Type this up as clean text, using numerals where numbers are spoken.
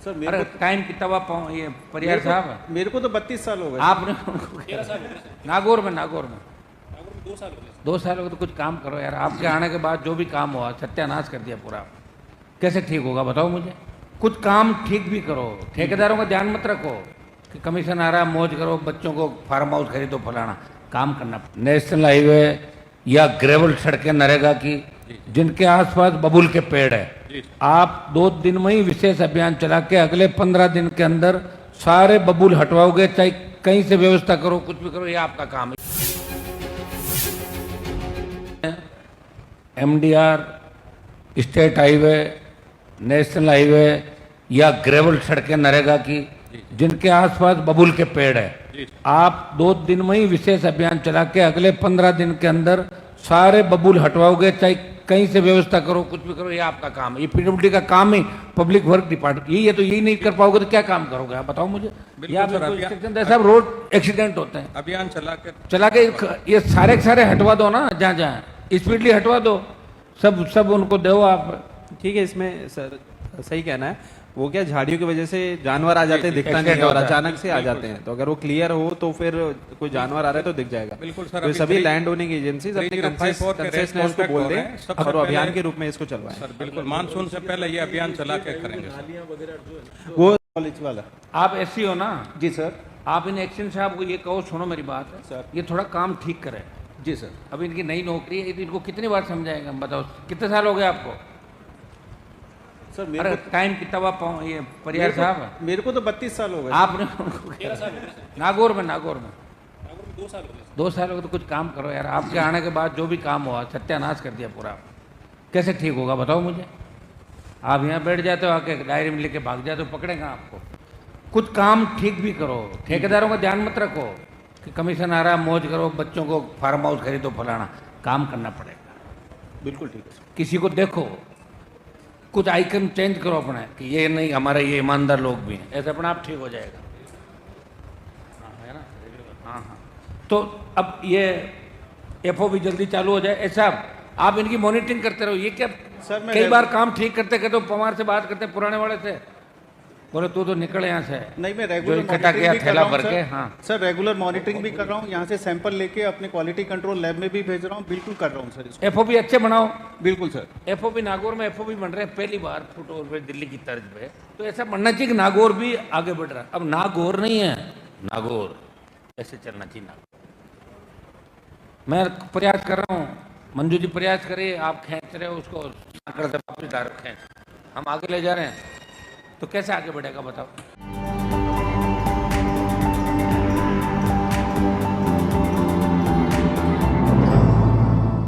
Sir अरे time कितना हुआ ये परियार साहब? मेरे को तो 32 साल हो गए। आपने नागौर में 2 साल हो गए तो कुछ काम करो यार। आपके आने के बाद जो भी काम हुआ सत्यानाश कर दिया पूरा। कैसे ठीक होगा बताओ मुझे? कुछ काम ठीक भी करो, ठेकेदारों का ध्यान मत रखो कि कमीशन आ रहा है मौज करो, बच्चों को फार्म हाउस खरीदो फलाना। काम करना। नेशनल हाईवे या ग्रेवल सड़कें नरेगा की जिनके आसपास बबूल के पेड़ है, आप 2 दिन में ही विशेष अभियान चला के अगले 15 दिन के अंदर सारे बबूल हटवाओगे, चाहे कहीं से व्यवस्था करो, कुछ भी करो, ये आपका काम है। MDR, state highway, national highway या ग्रेवल सड़कें नरेगा की जिनके आसपास बबूल के पेड़ है, आप 2 दिन में ही विशेष अभियान चला के अगले 15 दिन के अंदर सारे बबूल हटवाओगे, चाहे कहीं से व्यवस्था करो, कुछ भी करो, ये आपका काम है। ये पीडब्ल्यूडी का काम ही पब्लिक वर्क डिपार्टमेंट यही है। तो यही नहीं कर पाओगे तो क्या काम करोगे आप बताओ मुझे? सब रोड एक्सीडेंट होते हैं। अभियान चला के ये सारे के सारे हटवा दो ना, जहाँ जहाँ स्पीडली हटवा दो, सब उनको दो आप। ठीक है, इसमें सर सही कहना है। वो क्या झाड़ियों की वजह से जानवर आ जाते हैं, दिखता नहीं है, और अचानक से आ जाते हैं। तो अगर वो क्लियर हो तो फिर कोई जानवर आ रहा है तो दिख जाएगा। बिल्कुल सर। तो सभी लैंड ओनिंग एजेंसीज अपनी कंसेशनर्स को बोल दें और अभियान के रूप में इसको चलवाएं। सर बिल्कुल, मानसून से पहले ये अभियान चला के करेंगे। वो कॉलेज वाला आप एससी हो ना? जी सर। आप इन एक्शन साहब को ये कहो, सुनो मेरी बात है सर, ये थोड़ा काम ठीक करे। जी सर। अब इनकी नई नौकरी है, तो इनको कितनी बार समझाएगा हम बताओ? कितने साल हो गए आपको? सर अरे टाइम कितना हुआ ये परियार साहब? मेरे को तो 32 साल हो गए। आपने नागौर में 2 साल हो गए तो कुछ काम करो यार। आपके आने के बाद जो भी काम हुआ सत्यानाश कर दिया पूरा। कैसे ठीक होगा बताओ मुझे? आप यहाँ बैठ जाते हो, आके डायरी में लेके भाग जाते हो, पकड़ेगा आपको। कुछ काम ठीक भी करो, ठेकेदारों का ध्यान मत रखो कि कमीशन आ रहा है मौज करो, बच्चों को फार्म हाउस खरीदो फलाना। काम करना पड़ेगा। बिल्कुल ठीक है। किसी को देखो, कुछ आइकन चेंज करो अपने कि ये नहीं, हमारे ये ईमानदार लोग भी हैं, ऐसे अपने आप ठीक हो जाएगा। हाँ है ना? हाँ। तो अब ये एफओ भी जल्दी चालू हो जाए। ऐसा आप इनकी मॉनिटरिंग करते रहो। ये क्या सर, मैं कई बार काम ठीक करते करते पवार से बात करते पुराने वाले से, बोले तू तो निकल यहाँ से। नहीं, मैं रेगुलर इकट्ठा किया थैला भर के। हाँ सर, रेगुलर मॉनिटरिंग भी कर रहा हूँ। यहाँ से सैंपल लेके अपने क्वालिटी कंट्रोल लैब में भी भेज रहा हूँ। बिल्कुल कर रहा हूँ सर इसको। एफओ भी अच्छे बनाओ। बिल्कुल सर। एफओ भी नागौर में एफओ भी बन रहे हैं पहली बार फुटओवर पे, दिल्ली की तर्ज पे। तो ऐसा बनना चाहिए कि नागौर भी आगे बढ़ रहा है। अब नागौर नहीं है, नागौर ऐसे चलना चाहिए। नागौर मैं प्रयास कर रहा हूँ, मंजू जी प्रयास करिए, आप खींच रहे हो उसको, वापस खींच, हम आगे ले जा रहे हैं। तो कैसे आगे बढ़ेगा बताओ?